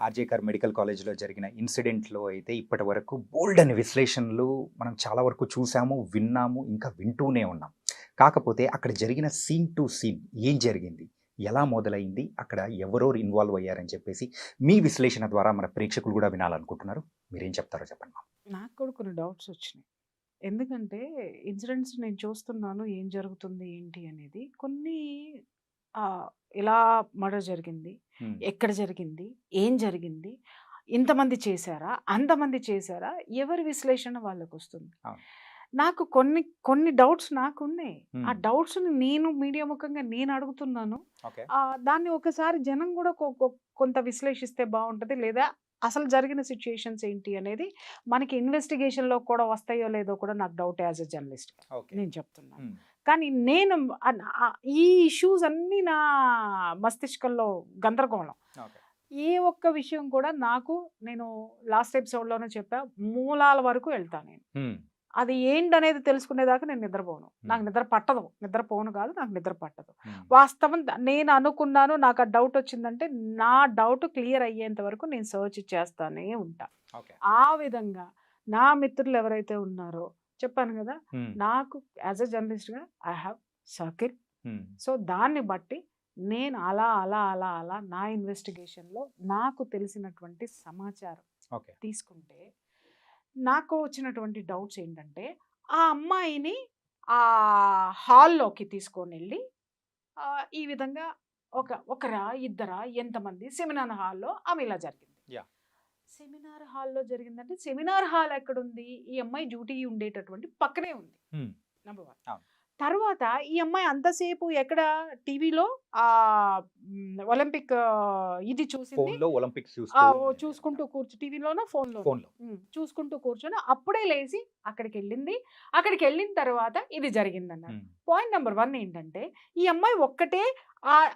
RG Kar medical కాలేజ్‌లో జరిగిన ఇన్సిడెంట్‌లో అయితే ఇప్పటి వరకు బోలెడన్ని విశ్లేషణలు మనం చాలా వరకు చూసాము, విన్నాము, ఇంకా వింటూనే ఉన్నాం. కాకపోతే అక్కడ జరిగిన సీన్ టు సీన్ ఏం జరిగింది? ఎలా మొదలైంది? అక్కడ ఎవరెవరు ఇన్వాల్వ్ అయ్యారని చెప్పేసి మీ విశ్లేషణ ద్వారా మన ప్రేక్షకులు కూడా వినాలనుకుంటున్నారు. మీరేం చెప్తారో చెప్పండి మాకు? నాకు కూడా కొన్ని డౌట్స్ వచ్చినాయి. ఎందుకంటే ఇన్సిడెంట్స్ నేను చూస్తున్నాను ఏం జరుగుతుంది ఏంటి అనేది. కొన్ని ఎలా మర్డర్ జరిగింది? హ్మ్. ఎక్కడ జరిగింది? ఏం జరిగింది? ఇంతమంది చేశారా? అంతమంది చేశారా? ఎవరి విశ్లేషణ వాళ్ళకొస్తుంది. అవును. నాకు కొన్ని కొన్ని డౌట్స్ నాకున్నాయి. ఆ హ్మ్. డౌట్స్‌ని నేను మీడియా ముఖంగా నేను అడుగుతున్నాను. ఓకే. దాన్ని ఒకసారి జనం గూడా కొంత విశ్లేషిస్తే బావుంటది. లేదా అసలు జరిగిన సిట్యుయేషన్స్ ఏంటి అనేది మనకి ఇన్వెస్టిగేషన్‌లో కూడా వస్తాయో లేదో కూడా నాకు డౌటే యాస్ ఎ జర్నలిస్ట్‌గా ఓకే. నేను చెప్తున్నాను. హ్మ్. కానీ నేను ఈ ఇష్యూస్ అన్నీ నా మస్తిష్కంలో గందరగోళం. ఓకే. ఏ ఒక్క విషయం కూడా నేను లాస్ట్ ఎపిసోడ్‌లోనే చెప్పా. మూలాల వరకు వెళ్తా నేను. హ్మ్. అది ఏంటనేది తెలుసుకునేదాకా నేను నిద్రపోను. నాకు హ్మ్. నిద్ర పట్టదు. నిద్రపోను కాదు, నాకు నిద్ర పట్టదు. హ్మ్. వాస్తవం నేను అనుకున్నాను, నాకు ఆ డౌట్ వచ్చిందంటే, నా డౌట్ క్లియర్ అయ్యేంత వరకు నేను సెర్చ్ చేస్తానే ఉంటా. ఓకే. ఆ విధంగా నా మిత్రులు ఎవరైతే ఉన్నారో చెప్పాను గదా! హ్మ్. నాకు యాస్ ఎ జర్నలిస్ట్‌గా ఐ హావ్ సర్కిల్. హ్మ్. సో, దాన్ని బట్టి నేను అలా నా ఇన్వెస్టిగేషన్‌లో నాకు తెలిసినటువంటి సమాచారం ఓకే. తీసుకుంటే, నాకు వచ్చినటువంటి డౌట్స్ ఏంటంటే, ఆ అమ్మాయిని హాల్‌లోకి తీసుకొనెళ్ళి ఈ విధంగా ఒకరా, ఇద్దరా, ఎంతమంది సెమినార్ హాల్‌లో ఆమె ఇలా జరిగింది. యాహ్! సెమినార్ హాల్‌లో జరిగిందంటే, సెమినార్ హాల్ ఎక్కడుంది? ఈ అమ్మాయి డ్యూటీ ఉండేటటువంటి పక్కనే ఉంది. హ్మ్. నంబర్ 1. అవును. తర్వాత ఈ అమ్మాయి అంతసేపు ఎక్కడ టీవీలో ఒలింపిక్ ఇది చూసింది. ఫోన్‌లో ఒలింపిక్స్ చూస్తూ ఉండేది అంట. చూసుకుంటూ టీవీలోనో, ఫోన్‌లోనో. ఫోన్‌లో. చూసుకుంటూ కూర్చొని అప్పుడే లేసి అక్కడికెళ్ళింది. అక్కడికెళ్ళిన తర్వాత ఇది జరిగిందన్నారు. హ్మ్. పాయింట్ నంబర్ 1 ఏంటంటే, ఈ అమ్మాయి ఒక్కటే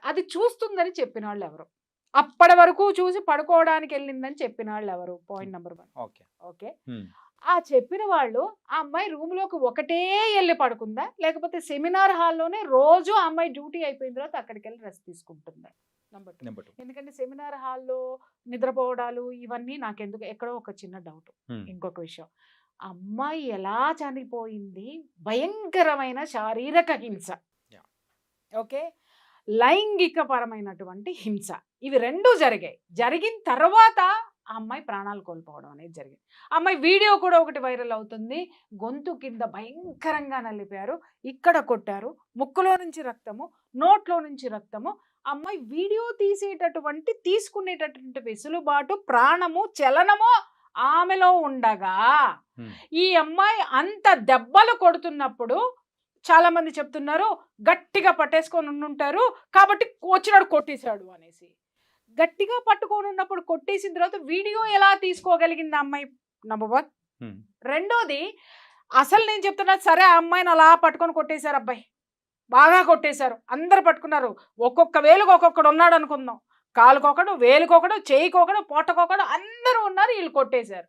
అది చూస్తుందని చెప్పినోళ్ళెవరు? అప్పటి వరకు చూసి పడుకోవడానికెళ్ళిందని చెప్పినోళ్ళెవరు? Point number 1. Okay. Okay. Hmm. ఆ చెప్పిన వాళ్ళు ఆ అమ్మాయి రూమ్‌లోకి ఒకటే ఎళ్లి పడుకుందా? లేకపోతే సెమినార్ హాల్‌లోనే రోజు ఆ అమ్మాయి డ్యూటీ అయిపోయిన తర్వాత అక్కడికెళ్ళి రెస్ట్ తీసుకుంటుందా? నంబర్ 2. నంబర్ 2. ఎందుకంటే సెమినార్ హాల్‌లో నిద్రపోవడాలు ఇవన్నీ నాకెందుకు ఎక్కడో ఒక చిన్న డౌట్. హ్మ్. ఇంకొక విషయం. అమ్మాయి ఎలా చనిపోయింది? భయంకరమైన శారీరక హింస. యాహ్! ఓకే. లైంగిక పరమైనటువంటి హింస. ఇవి 2 జరిగాయి. జరిగిన తర్వాత ఆ అమ్మాయి ప్రాణాలు కోల్పోవడం అనేది జరిగింది. ఆ అమ్మాయి వీడియో కూడా ఒకటి వైరల్ అవుతుంది. గొంతు కింద భయంకరంగా నలిపారు. ఇక్కడ కొట్టారు. ముక్కులో నుంచి రక్తము, నోట్లో నుంచి రక్తము. ఆ అమ్మాయి వీడియో తీసుకునేటటువంటి వెసులుబాటు, ప్రాణము, చలనము ఆమెలో ఉండగా, హ్మ్. ఈ అమ్మాయి అంత దెబ్బలు కొడుతున్నప్పుడు చాలామంది చెప్తున్నారు గట్టిగా పట్టేసుకొని ఉండుంటారు. కాబట్టి వచ్చినాడు కొట్టేసాడు అనేసి. గట్టిగా పట్టుకొని ఉన్నప్పుడు కొట్టేసిన తర్వాత వీడియో ఎలా తీసుకోగలిగింది ఆ అమ్మాయి? నంబర్ 1. హ్మ్. రెండోది అసలు నేను చెప్తున్నది సరే ఆ అమ్మాయిని అలా పట్టుకొని కొట్టేశారు అబ్బాయి. బాగా కొట్టేశారు. అందరూ పట్టుకున్నారు. ఒక్కొక్క వేలుకి ఒక్కొక్కడు ఉన్నాడు అనుకుందాం. కాలుకొకడు, వేలుకొకడు, చెయ్యికొకడు, పొట్టకొకడు అందరూ ఉన్నారు. ఈళ్ళు కొట్టేశారు.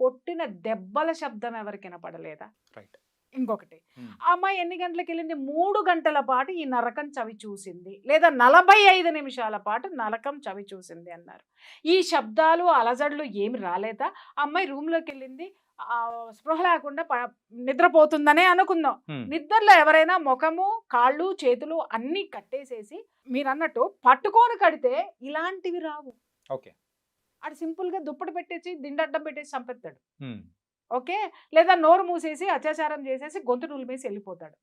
కొట్టిన దెబ్బల శబ్దం ఎవరికి వినపడలేదా? రైట్. ఇంకొకటి. హ్మ్. ఆ అమ్మాయి ఎన్ని గంటలకెళ్ళింది? 3 గంటల పాటు ఈ నరకం చవి చూసింది. లేదా 45 నిమిషాల పాటు నరకం చవి చూసింది అన్నారు. ఈ శబ్దాలు, అలజడులు ఏమి రాలేదా? ఆ అమ్మాయి రూమ్‌లోకెళ్ళింది. స్పృహ లేకుండా నిద్రపోతుందనే అనుకుందాం. హ్మ్. నిద్రలో ఎవరైనా మొఖము, కాళ్ళు, చేతులు అన్నీ కట్టేసేసి మీరన్నట్టు పట్టుకొని కడితే ఇలాంటివి రావు. ఓకే. ఆడు సింపుల్‌గా దుప్పటి పెట్టేసి, దిండడ్డం పెట్టేసి చంపేత్తాడు. హ్మ్. ఓకే. లేదా నోరు మూసేసి అత్యాచారం చేసేసి గొంతు నులిమేసి ఎళ్ళిపోతాడు.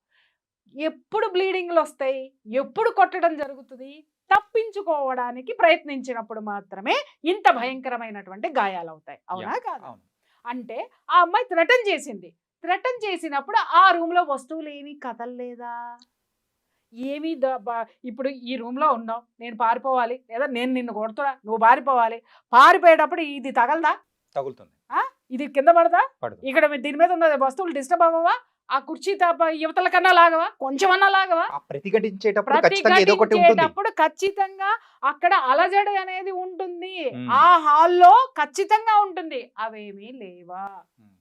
ఎప్పుడు బ్లీడింగ్‌లొస్తాయి? ఎప్పుడు కొట్టడం జరుగుతది? తప్పించుకోవడానికి ప్రయత్నించినప్పుడు మాత్రమే ఇంత భయంకరమైనటువంటి గాయాలవుతాయి. అవునా? యాహ్! కాదా? అవును. అంటే ఆ అమ్మాయి థ్రెటన్ చేసింది. థ్రెటన్ చేసినప్పుడు ఆ రూమ్‌లో వస్తువులేమి కదల్లేదా? ఏమి ద బ ఇప్పుడు ఈ రూమ్‌లో ఉన్నావు. నేను పారిపోవాలి. లేదా నేను నిన్ను కొడుతున్నా. నువ్వు పారిపోవాలి. పారిపోయేటప్పుడు ఇది తగలదా? తగులుతుంది. ఆ! ఇది కింద పడదా? పడదు. ఇక్కడ దీని మీద ఉన్న వస్తువులు డిస్టర్బ్ అవ్వవా? ఆ కుర్చీ ఇవతల కన్నా లాగవా? కొంచెమన్నా లాగవా? ఆ ప్రతిఘటించేటప్పుడు ఖచ్చితంగా ఏదో ఒకటి ఉంటుంది. ప్రతిఘటించేటప్పుడు ఖచ్చితంగా అక్కడ అలజడి అనేది ఉంటుంది. హ్మ్. ఆ హాల్‌లో ఖచ్చితంగా ఉంటుంది. అవేమీ లేవా? హ్మ్.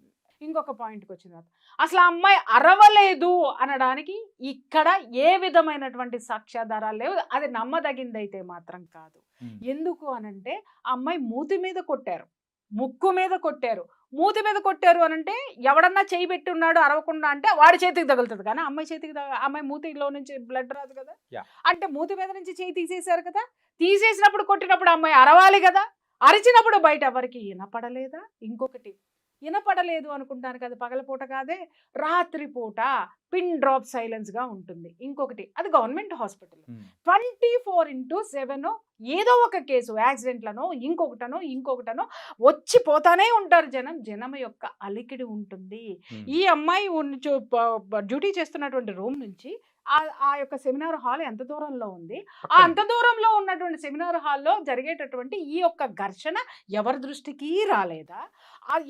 ఇంకొక పాయింట్కి వచ్చిన తర్వాత అసలు ఆ అమ్మాయి అరవలేదు అనడానికి ఇక్కడ ఏ విధమైనటువంటి సాక్ష్యాధారాలు లేవు. అది నమ్మదగిందైతే మాత్రం కాదు. ఉమ్, ఎందుకు అనంటే ఆ అమ్మాయి మూతి మీద కొట్టారు, ముక్కు మీద కొట్టారు. మూతి మీద కొట్టారు అనంటే ఎవడన్నా చేయి పెట్టి ఉన్నాడు అరవకుండా అంటే వాడి చేతికి తగులుతుంది, కానీ అమ్మాయి చేతికి అమ్మాయి మూతిలో నుంచి బ్లడ్ రాదు కదా. Yeah. అంటే మూతి మీద నుంచి చేయి తీసేశారు కదా, తీసేసినప్పుడు కొట్టినప్పుడు అమ్మాయి అరవాలి కదా, అరిచినప్పుడు బయట ఎవరికి వినపడలేదా? ఇంకొకటి వినపడలేదు అనుకుంటాను కదా, పగలపూట కాదే రాత్రిపూట పిన్ డ్రాప్ సైలెన్స్గా ఉంటుంది. ఇంకొకటి అది గవర్నమెంట్ హాస్పిటల్, ఉమ్, 24/7 ఏదో ఒక కేసు యాక్సిడెంట్లనో ఇంకొకటనో వచ్చి పోతానే ఉంటారు జనం యొక్క అలికిడి ఉంటుంది. ఉమ్, ఈ అమ్మాయి డ్యూటీ చేస్తున్నటువంటి రూమ్ నుంచి ఆ యొక్క సెమినార్ హాల్ ఎంత దూరంలో ఉంది, ఆ పక్కనే. అంత దూరంలో ఉన్నటువంటి సెమినార్ హాల్లో జరిగేటటువంటి ఈ యొక్క ఘర్షణ ఎవరి దృష్టికి రాలేదా?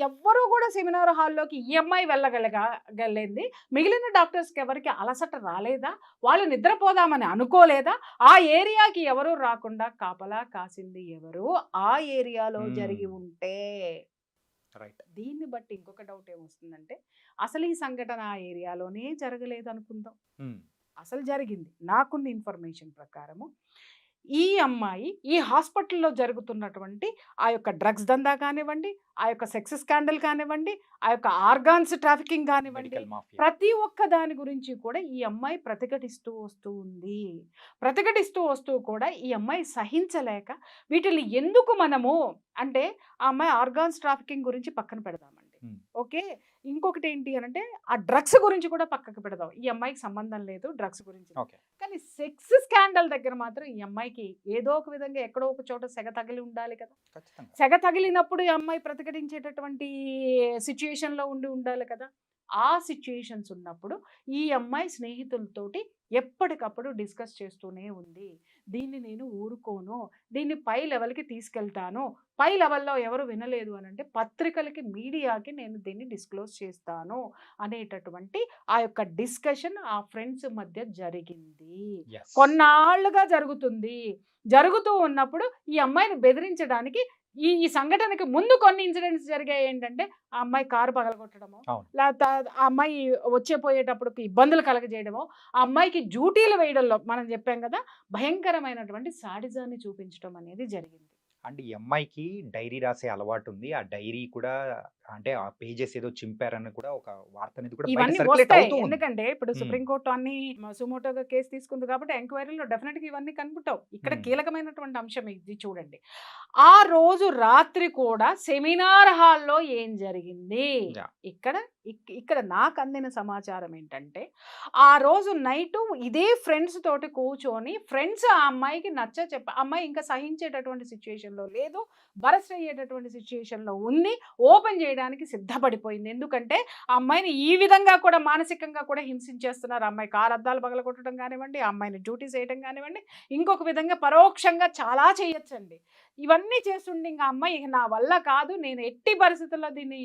ఎవ్వరూ కూడా సెమినార్ హాల్లోకి ఈ అమ్మాయి వెళ్ళగలిగింది, మిగిలిన డాక్టర్స్కి ఎవరికి అలసట రాలేదా? వాళ్ళు నిద్రపోదామని అనుకోలేదా? ఆ ఏరియాకి ఎవరు రాకుండా కాపలా కాసింది ఎవరు? ఆ ఏరియాలో జరిగి ఉంటే. రైట్. దీన్ని బట్టి ఇంకొక డౌట్ ఏమొస్తుందంటే అసలు ఈ సంఘటన ఆ ఏరియాలోనే జరగలేదు అనుకుందాం, ఉమ్, అసలు జరిగింది. నాకున్న ఇన్ఫర్మేషన్ ప్రకారము ఈ అమ్మాయి ఈ హాస్పిటల్లో జరుగుతున్నటువంటి ఆ యొక్క డ్రగ్స్ దందా కానివ్వండి, ఆ యొక్క సెక్స్ స్కాండల్ కానివ్వండి, ఆ యొక్క ఆర్గాన్స్ ట్రాఫికింగ్ కానివ్వండి, మెడికల్ మాఫియా. ప్రతి ఒక్క దాని గురించి కూడా ఈ అమ్మాయి ప్రతిఘటిస్తూ వస్తూ కూడా ఈ అమ్మాయి సహించలేక వీటిని ఎందుకు మనము అంటే ఆ అమ్మాయి ఆర్గాన్స్ ట్రాఫికింగ్ గురించి పక్కన పెడదామండి. ఉమ్, ఓకే, ఇంకొకటి ఏంటి అనంటే ఆ డ్రగ్స్ గురించి కూడా పక్కకు పెడదాం, ఈ అమ్మాయికి సంబంధం లేదు డ్రగ్స్ గురించి. ఓకే. కానీ సెక్స్ స్కాండల్ దగ్గర మాత్రం ఈ అమ్మాయికి ఏదో ఒక విధంగా ఎక్కడో ఒక చోట సెగ తగిలి ఉండాలి కదా. ఖచ్చితంగా. సెగ తగిలినప్పుడు ఈ అమ్మాయి ప్రతిఘటించేటటువంటి సిచ్యుయేషన్లో ఉండాలి కదా. ఆ సిచ్యుయేషన్స్ ఉన్నప్పుడు ఈ అమ్మాయి స్నేహితులతోటి ఎప్పటికప్పుడు డిస్కస్ చేస్తూనే ఉంది. దీన్ని నేను ఊరుకోను, దీన్ని పై లెవెల్కి తీసుకెళ్తాను, పై లెవెల్లో ఎవరు వినలేదు అని అంటే పత్రికలకి మీడియాకి నేను దీన్ని డిస్క్లోజ్ చేస్తాను అనేటటువంటి ఆ యొక్క డిస్కషన్ ఆ ఫ్రెండ్స్ మధ్య జరిగింది. Yes. కొన్నాళ్ళుగా జరుగుతూ ఉన్నప్పుడు ఈ అమ్మాయిని బెదిరించడానికి ఈ సంఘటనకి ముందు కొన్ని ఇన్సిడెంట్స్ జరిగాయి. ఏంటంటే ఆ అమ్మాయి కారు పగలగొట్టడము, అవును. లేకపోతే ఆ అమ్మాయి పోయేటప్పుడు ఇబ్బందులు కలగజేయడము, ఆ అమ్మాయికి డ్యూటీలు వేయడంలో మనం చెప్పాం కదా భయంకరమైనటువంటి సాడిజాన్ని చూపించడం అనేది జరిగింది. అండ్ ఈ అమ్మాయికి డైరీ రాసే అలవాటు ఉంది. ఆ డైరీ కూడా అంటే ఆ పేజెస్ ఏదో చింపారని కూడా ఒక వార్త అనేది కూడా బయట ఇవన్నీ సర్క్యులేట్ వస్తాయి, అవుతూ ఉంది. ఎందుకంటే ఇప్పుడు మ్మ్. సుప్రీంకోర్టు అన్ని సుమోటోగా కేసు తీసుకుంది కాబట్టి ఎంక్వైరీలో డెఫినెట్ గా ఇవన్నీ కనుక్కుంటావు. ఇక్కడ మ్మ్. కీలకమైనటువంటి అంశం ఇది చూడండి. ఆ రోజు రాత్రి కూడా సెమినార్ హాల్లో ఏం జరిగింది, యా. ఇక్కడ నాకు అందిన సమాచారం ఏంటంటే ఆ రోజు నైట్ ఇదే ఫ్రెండ్స్ తోటి కూర్చొని ఫ్రెండ్స్ ఆ అమ్మాయికి అమ్మాయి ఇంకా సహించేటటువంటి సిచ్యుయేషన్లో లేదు, బరస్ట్ అయ్యేటటువంటి సిచ్యుయేషన్లో ఉంది, ఓపెన్ చేయడానికి సిద్ధపడిపోయింది. ఎందుకంటే ఆ అమ్మాయిని ఈ విధంగా కూడా మానసికంగా కూడా హింసించేస్తున్నారు. అమ్మాయి కారు అద్దాలు పగలగొట్టడం కానివ్వండి, ఆ అమ్మాయిని డ్యూటీ చేయడం కానివ్వండి, ఇంకొక విధంగా పరోక్షంగా చాలా చేయొచ్చండి. ఇవన్నీ చేస్తుండే ఇంకా అమ్మాయి ఇక నా వల్ల కాదు, నేను ఎట్టి పరిస్థితుల్లో దీన్ని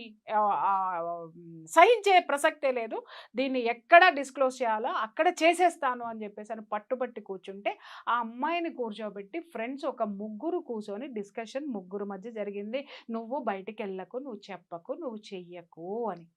సహించే ప్రసక్తే లేదు, దీన్ని ఎక్కడ డిస్క్లోజ్ చేయాలో అక్కడ చేసేస్తాను అని చెప్పేసి అని పట్టుబట్టి కూర్చుంటే ఆ అమ్మాయిని కూర్చోబెట్టి ఫ్రెండ్స్ ఒక ముగ్గురు కూర్చొని డిస్కషన్ ముగ్గురు మధ్య జరిగింది. నువ్వు బయటికి వెళ్ళకు, నువ్వు చెప్పకు, నువ్వు చెయ్యకు అని.